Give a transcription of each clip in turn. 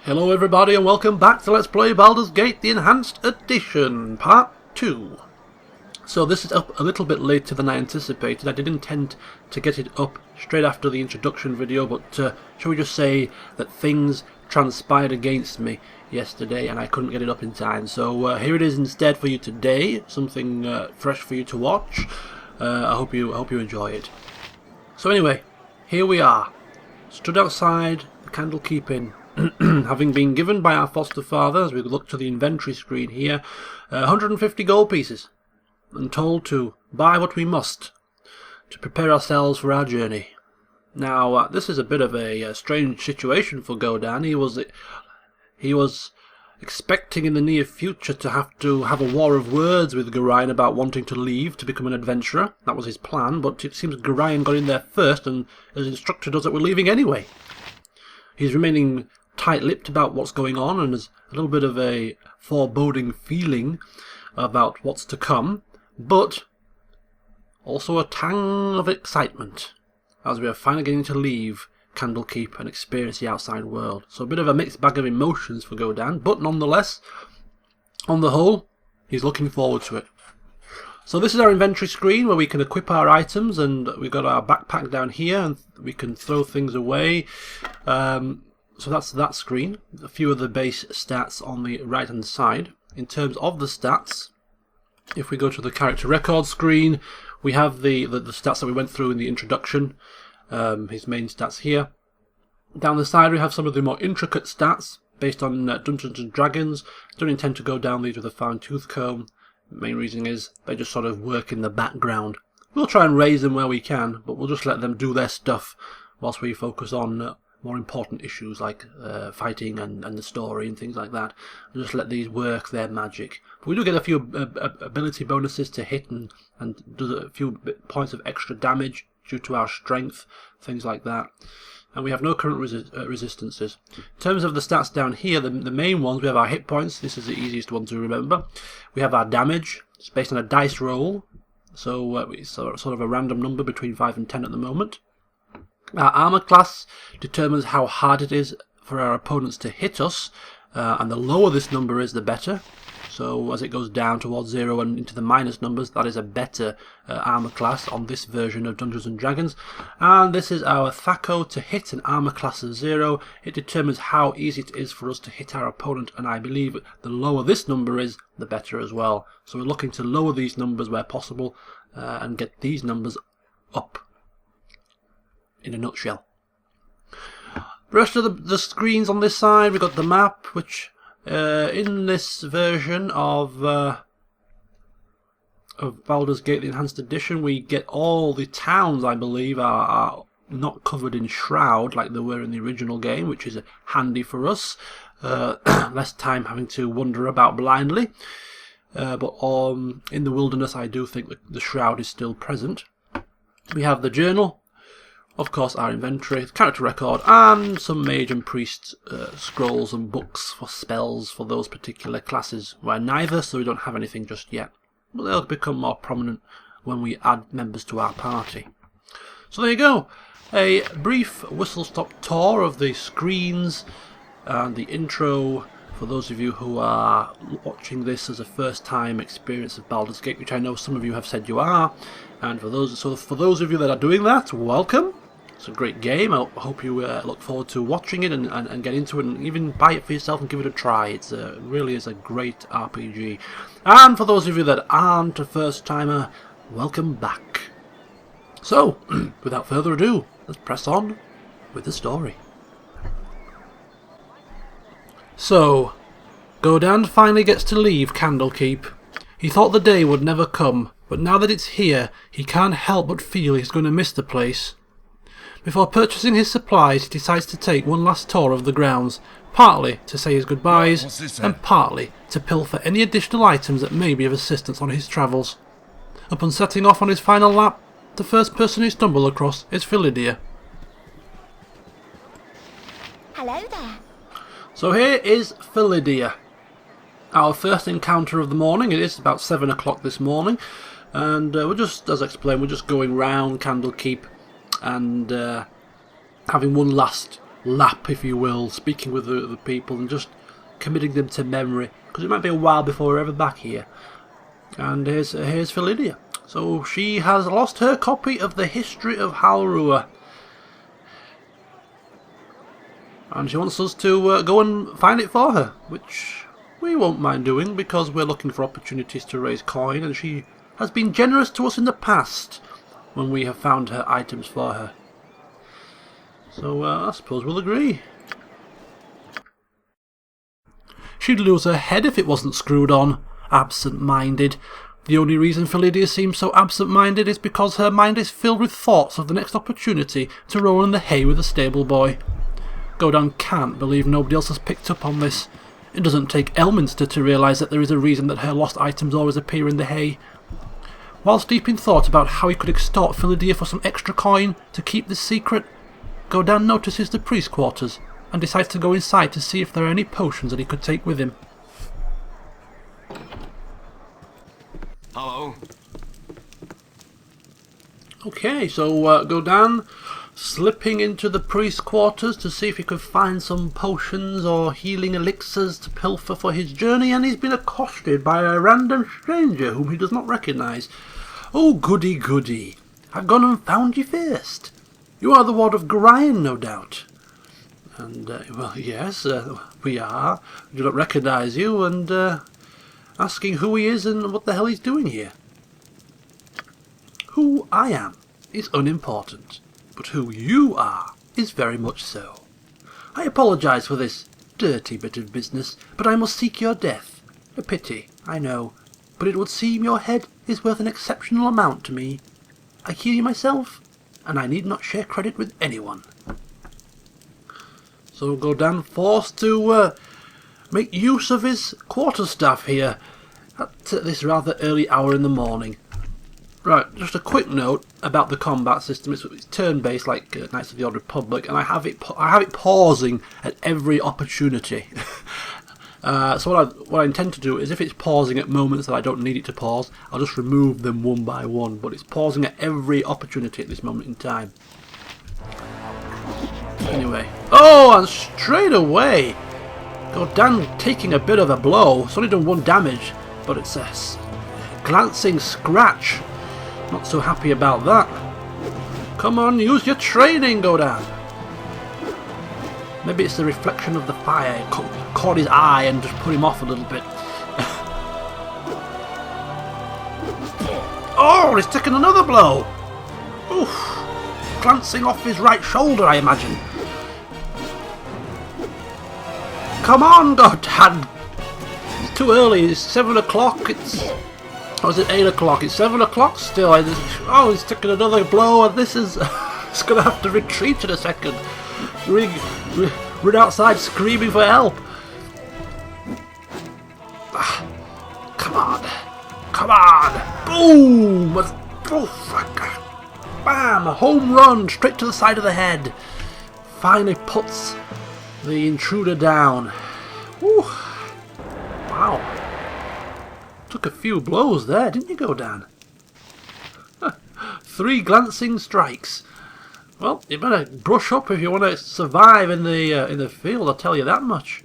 Hello everybody and welcome back to Let's Play Baldur's Gate, the Enhanced Edition, Part 2. So this is up a little bit later than I anticipated. I did intend to get it up straight after the introduction video, but shall we just say that things transpired against me yesterday and I couldn't get it up in time. So here it is instead for you today, something fresh for you to watch. I hope you enjoy it. So anyway, here we are, stood outside the Candlekeep Inn. Having been given by our foster father, as we look to the inventory screen here, 150 gold pieces, and told to buy what we must to prepare ourselves for our journey. Now, this is a bit of a strange situation for Godan. He was expecting in the near future to have a war of words with Gorion about wanting to leave to become an adventurer. That was his plan, but it seems Gorion got in there first and has instructed us that we're leaving anyway. He's remaining tight-lipped about what's going on and has a little bit of a foreboding feeling about what's to come, but also a tang of excitement as we are finally getting to leave Candlekeep and experience the outside world. So a bit of a mixed bag of emotions for Godan, but nonetheless, on the whole, he's looking forward to it. So this is our inventory screen where we can equip our items, and we've got our backpack down here and we can throw things away. So that's that screen. A few of the base stats on the right hand side. In terms of the stats, if we go to the character record screen, we have the stats that we went through in the introduction, his main stats here. Down the side we have some of the more intricate stats based on Dungeons and Dragons. Don't intend to go down these with a fine-tooth comb. The main reason is they just sort of work in the background. We'll try and raise them where we can, but we'll just let them do their stuff whilst we focus on more important issues like fighting and the story and things like that. We'll just let these work their magic. But we do get a few ability bonuses to hit and do a few points of extra damage due to our strength, things like that. And we have no current resistances. In terms of the stats down here, the main ones, we have our hit points. This is the easiest one to remember. We have our damage. It's based on a dice roll, so it's sort of a random number between 5 and 10 at the moment. Our armor class determines how hard it is for our opponents to hit us, and the lower this number is, the better. So as it goes down towards 0 and into the minus numbers, that is a better armor class on this version of Dungeons and Dragons. And this is our Thaco to hit, an armor class of 0. It determines how easy it is for us to hit our opponent, and I believe the lower this number is, the better as well. So we're looking to lower these numbers where possible and get these numbers up. In a nutshell. The rest of the screens on this side, we've got the map, which in this version of Baldur's Gate, the Enhanced Edition, we get all the towns, I believe, are not covered in shroud like they were in the original game, which is handy for us. Less time having to wander about blindly. But in the wilderness, I do think that the shroud is still present. We have the journal. Of course, our inventory, the character record, and some mage and priest scrolls and books for spells for those particular classes. We're neither, so we don't have anything just yet. But they'll become more prominent when we add members to our party. So there you go. A brief whistle-stop tour of the screens and the intro for those of you who are watching this as a first-time experience of Baldur's Gate, which I know some of you have said you are. And for those of you that are doing that, welcome. It's a great game. I hope you look forward to watching it and get into it and even buy it for yourself and give it a try. It really is a great RPG. And for those of you that aren't a first-timer, welcome back. So, without further ado, let's press on with the story. So, Godan finally gets to leave Candlekeep. He thought the day would never come, but now that it's here, he can't help but feel he's going to miss the place. Before purchasing his supplies, he decides to take one last tour of the grounds, partly to say his goodbyes, and partly to pilfer any additional items that may be of assistance on his travels. Upon setting off on his final lap, the first person he stumbles across is Philidia. Hello there. So here is Philidia. Our first encounter of the morning. It is about 7 o'clock this morning, and we're just, as explained, we're just going round Candlekeep, and having one last lap, if you will, speaking with the people and just committing them to memory, because it might be a while before we're ever back here. And here's Philidia. So she has lost her copy of the History of Halrua, and she wants us to go and find it for her, which we won't mind doing because we're looking for opportunities to raise coin, and she has been generous to us in the past when we have found her items for her. So I suppose we'll agree. She'd lose her head if it wasn't screwed on. Absent-minded. The only reason Philidia seems so absent-minded is because her mind is filled with thoughts of the next opportunity to roll in the hay with a stable boy. Godan can't believe nobody else has picked up on this. It doesn't take Elminster to realise that there is a reason that her lost items always appear in the hay. Whilst deep in thought about how he could extort Philidia for some extra coin to keep this secret, Godan notices the priest quarters and decides to go inside to see if there are any potions that he could take with him. Hello. Okay, so Godan slipping into the priest's quarters to see if he could find some potions or healing elixirs to pilfer for his journey, and he's been accosted by a random stranger whom he does not recognise. Oh, goody goody, I've gone and found you first. You are the ward of Gorion, no doubt. And, well, yes, we are. We do not recognise you, and asking who he is and what the hell he's doing here. Who I am is unimportant, but who you are is very much so. I apologise for this dirty bit of business, but I must seek your death. A pity, I know, but it would seem your head is worth an exceptional amount to me. I heal you myself, and I need not share credit with anyone. So Godan forced to make use of his quarterstaff here at this rather early hour in the morning. Right, just a quick note about the combat system. It's turn-based like Knights of the Old Republic, and I have it pausing at every opportunity. So what I intend to do is, if it's pausing at moments that I don't need it to pause, I'll just remove them one by one. But it's pausing at every opportunity at this moment in time. Anyway, oh, and straight away, Godan taking a bit of a blow. It's only done 1 damage, but it's a glancing scratch. Not so happy about that. Come on, use your training, Godan. Maybe it's the reflection of the fire. It caught his eye and just put him off a little bit. Oh, he's taken another blow. Oof. Glancing off his right shoulder, I imagine. Come on, Godan. It's too early. It's 7 o'clock. Or is it 8 o'clock? It's 7 o'clock still. Oh, he's taken another blow, and this is... It's going to have to retreat in a second. Run outside screaming for help. Come on. Come on. Boom. Bam. A home run straight to the side of the head. Finally puts the intruder down. Whew. Wow. Took a few blows there, didn't you, Godan? 3 glancing strikes. Well, you better brush up if you want to survive in the field, I'll tell you that much.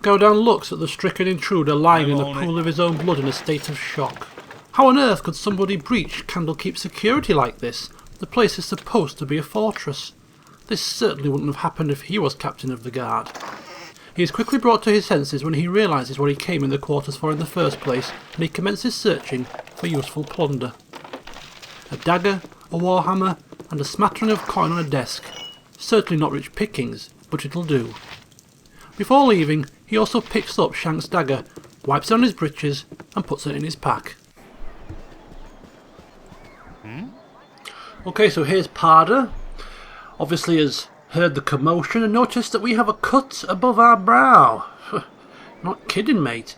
Godan looks at the stricken intruder lying in the pool of his own blood in a state of shock. How on earth could somebody breach Candlekeep security like this? The place is supposed to be a fortress. This certainly wouldn't have happened if he was captain of the guard. He is quickly brought to his senses when he realises what he came in the quarters for in the first place, and he commences searching for useful plunder. A dagger, a warhammer, and a smattering of coin on a desk. Certainly not rich pickings, but it'll do. Before leaving, he also picks up Shank's dagger, wipes it on his breeches, and puts it in his pack. Okay, so here's Parda. Obviously has heard the commotion and noticed that we have a cut above our brow. Not kidding, mate.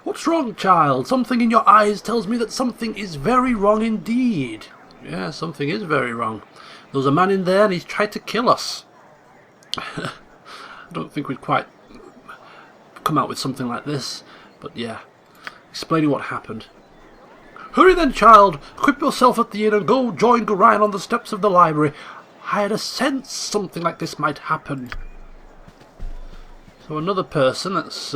What's wrong, child? Something in your eyes tells me that something is very wrong indeed. Yeah, something is very wrong. There's a man in there and he's tried to kill us. I don't think we'd quite come out with something like this, but yeah. Explaining what happened. Hurry then, child. Equip yourself at the inn and go join Gorion on the steps of the library. I had a sense something like this might happen. So another person that's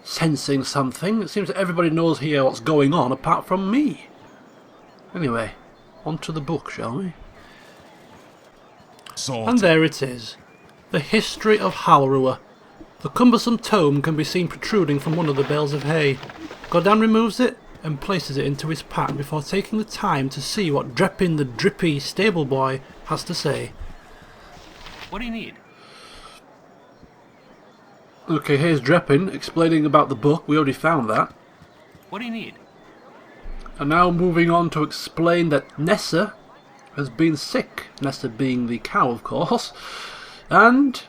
sensing something. It seems that everybody knows here what's going on apart from me. Anyway, on to the book, shall we? And there it is. The History of Halrua. The cumbersome tome can be seen protruding from one of the bales of hay. Godin removes it and places it into his pack before taking the time to see what Dreppin the drippy stable boy has to say. What do you need? Okay, here's Dreppin explaining about the book. We already found that. What do you need? And now moving on to explain that Nessa has been sick. Nessa being the cow, of course. And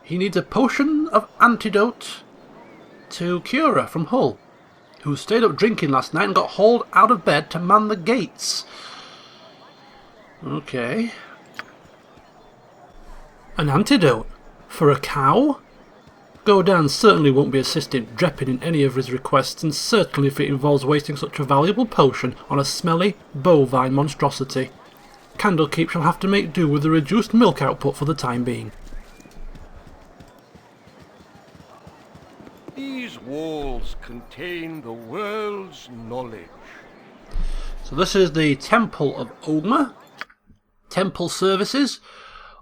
he needs a potion of antidote to cure her from Hull, who stayed up drinking last night and got hauled out of bed to man the gates. Okay. An antidote? For a cow? Godin certainly won't be assisting Dreppin in any of his requests, and certainly if it involves wasting such a valuable potion on a smelly, bovine monstrosity. Candlekeep shall have to make do with the reduced milk output for the time being. These walls contain the world's knowledge. So this is the Temple of Ogma. Temple services.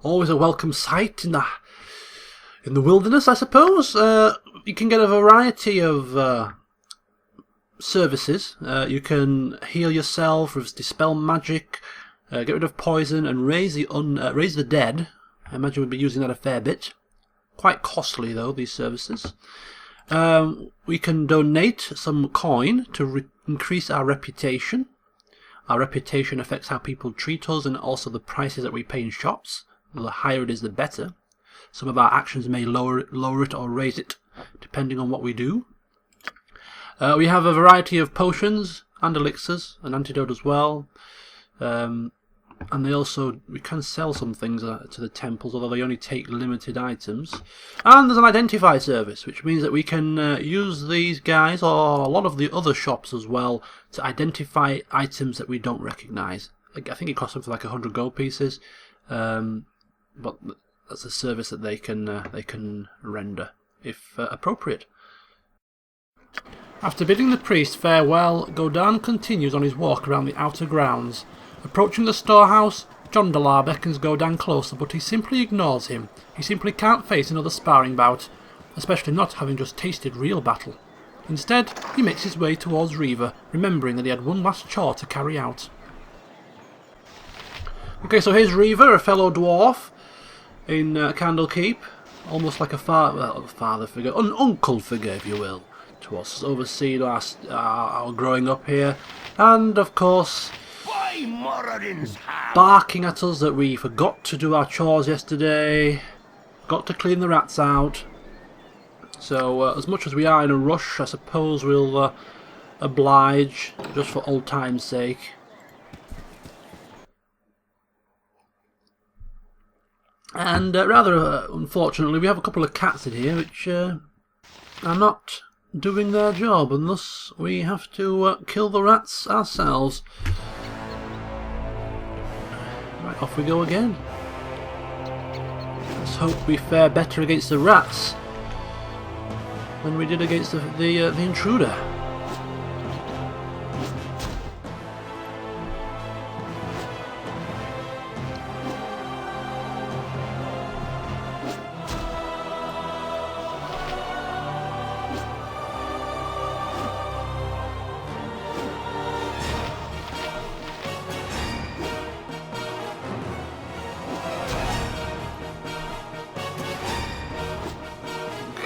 Always a welcome sight in the wilderness, I suppose. You can get a variety of services. You can heal yourself, dispel magic, get rid of poison, and raise the dead. I imagine we'll be using that a fair bit. Quite costly, though, these services. We can donate some coin to increase our reputation. Our reputation affects how people treat us and also the prices that we pay in shops. The higher it is, the better. Some of our actions may lower it or raise it, depending on what we do. We have a variety of potions and elixirs, an antidote as well. And we can sell some things to the temples, although they only take limited items. And there's an identify service, which means that we can use these guys, or a lot of the other shops as well, to identify items that we don't recognise. I think it costs something like 100 gold pieces, but that's a service that they can render, if appropriate. After bidding the priest farewell, Godin continues on his walk around the outer grounds. Approaching the storehouse, Jondalar beckons Godin closer, but he simply ignores him. He simply can't face another sparring bout, especially not having just tasted real battle. Instead, he makes his way towards Reaver, remembering that he had one last chore to carry out. Okay, so here's Reaver, a fellow dwarf in Candlekeep, almost like a father figure, an uncle figure, if you will, to us, overseeing our growing up here, and of course barking at us that we forgot to do our chores yesterday, got to clean the rats out. So as much as we are in a rush, I suppose we'll oblige, just for old time's sake. And rather unfortunately, we have a couple of cats in here which are not doing their job, and thus we have to kill the rats ourselves. Right, off we go again. Let's hope we fare better against the rats than we did against the intruder.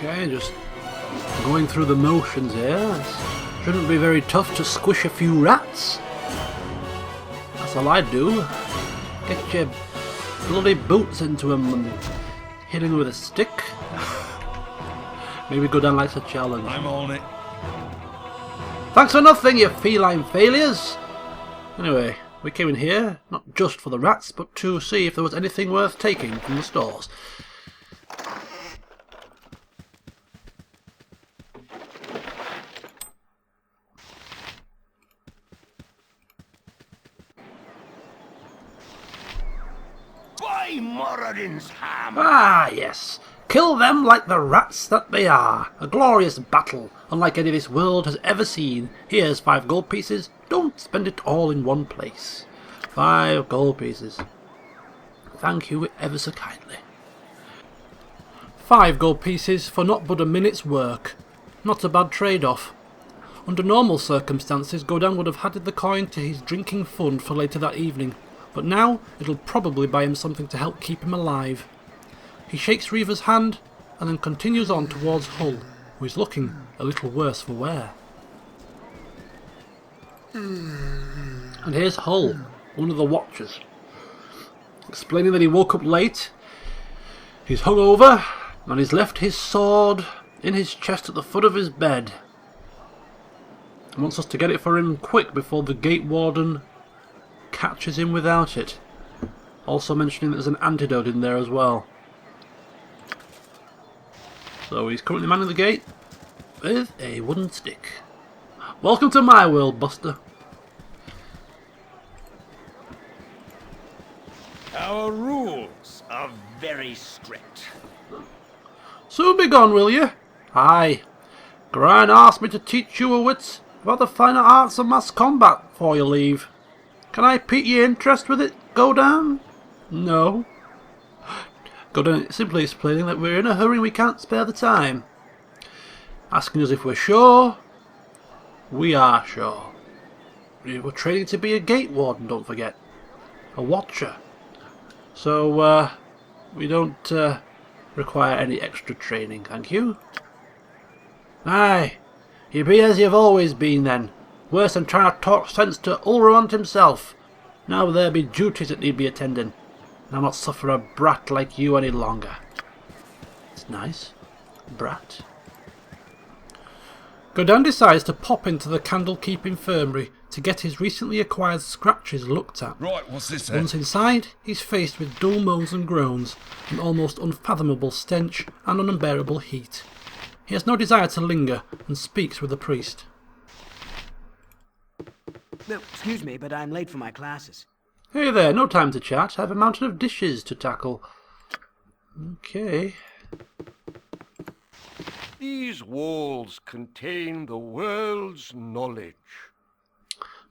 Okay, just going through the motions here. It shouldn't be very tough to squish a few rats. That's all I'd do. Get your bloody boots into them and hit them with a stick. Maybe Godin likes a challenge. I'm on it. Thanks for nothing, you feline failures! Anyway, we came in here, not just for the rats, but to see if there was anything worth taking from the stores. By Moradin's ham! Ah, yes. Kill them like the rats that they are. A glorious battle, unlike any this world has ever seen. Here's 5 gold pieces. Don't spend it all in one place. 5 gold pieces. Thank you ever so kindly. 5 gold pieces for not but a minute's work. Not a bad trade-off. Under normal circumstances, Godin would have handed the coin to his drinking fund for later that evening, but now it'll probably buy him something to help keep him alive. He shakes Reaver's hand and then continues on towards Hull, who is looking a little worse for wear. And here's Hull, one of the watchers, explaining that he woke up late, he's hungover, and he's left his sword in his chest at the foot of his bed. He wants us to get it for him quick before the gate warden catches him without it. Also mentioning that there's an antidote in there as well. So he's currently manning the gate with a wooden stick. Welcome to my world, Buster. Our rules are very strict. Soon be gone, will you? Aye. Grian asked me to teach you a wits about the finer arts of mass combat before you leave. Can I pique your interest with it, Godin? No. Godin simply explaining that we're in a hurry and we can't spare the time. Asking us if we're sure. We are sure. We're training to be a gate warden, don't forget. A watcher. So, we don't require any extra training, thank you. Aye. You be as you've always been then. Worse than trying to talk sense to Ulrond himself. Now there be duties that need be attending. And I'll not suffer a brat like you any longer. It's nice. Brat. Godin decides to pop into the Candlekeep infirmary to get his recently acquired scratches looked at. Right, what's this then? Once inside, he's faced with dull moans and groans, an almost unfathomable stench and an unbearable heat. He has no desire to linger and speaks with the priest. No, excuse me, but I'm late for my classes. Hey there, no time to chat. I have a mountain of dishes to tackle. Okay. These walls contain the world's knowledge.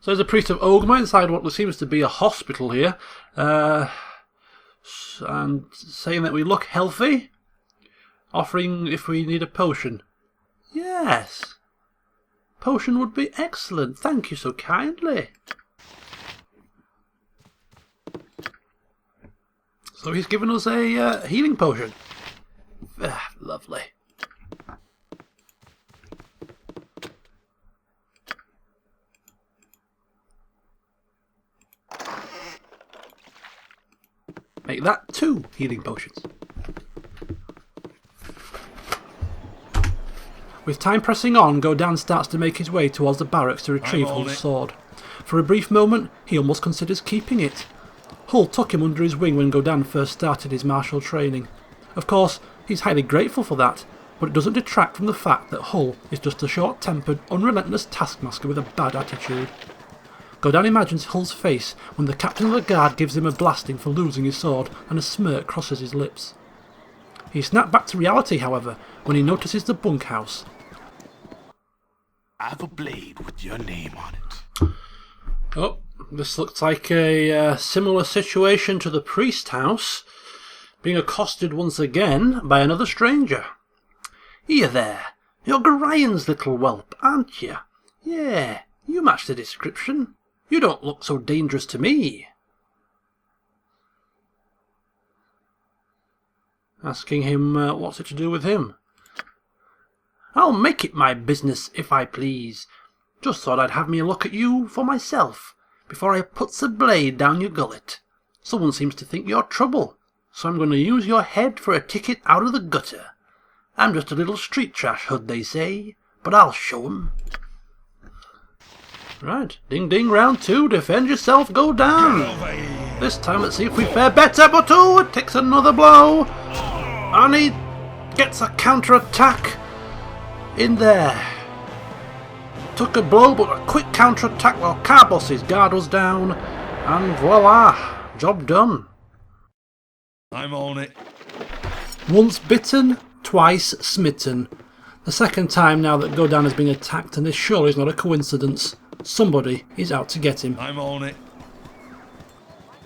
So there's a priest of Ogma inside what seems to be a hospital here. And saying that we look healthy. Offering if we need a potion. Yes. Potion would be excellent. Thank you so kindly. So he's given us a healing potion. Lovely. Make that 2 healing potions. With time pressing on, Godin starts to make his way towards the barracks to retrieve Hull's sword. For a brief moment, he almost considers keeping it. Hull took him under his wing when Godin first started his martial training. Of course, he's highly grateful for that, but it doesn't detract from the fact that Hull is just a short-tempered, unrelentless taskmaster with a bad attitude. Godin imagines Hull's face when the captain of the guard gives him a blasting for losing his sword and a smirk crosses his lips. He snapped back to reality, however, when he notices the bunkhouse. I have a blade with your name on it. Oh, this looks like a similar situation to the priest house, being accosted once again by another stranger. Here there, you're Gorian's little whelp, aren't you? Yeah, you match the description. You don't look so dangerous to me. Asking him what's it to do with him. I'll make it my business if I please. Just thought I'd have me a look at you for myself before I puts a blade down your gullet. Someone seems to think you're trouble, so I'm going to use your head for a ticket out of the gutter. I'm just a little street trash hood, they say, but I'll show 'em. Right, ding ding, round 2, defend yourself, go down. This time let's see if we fare better, but oh, it takes another blow. And he gets a counter-attack in there. Took a blow, but a quick counter-attack while Carbos's guard was down. And voila, job done. I'm on it. Once bitten, twice smitten. The second time now that Godan has been attacked, and this surely is not a coincidence. Somebody is out to get him. I'm on it.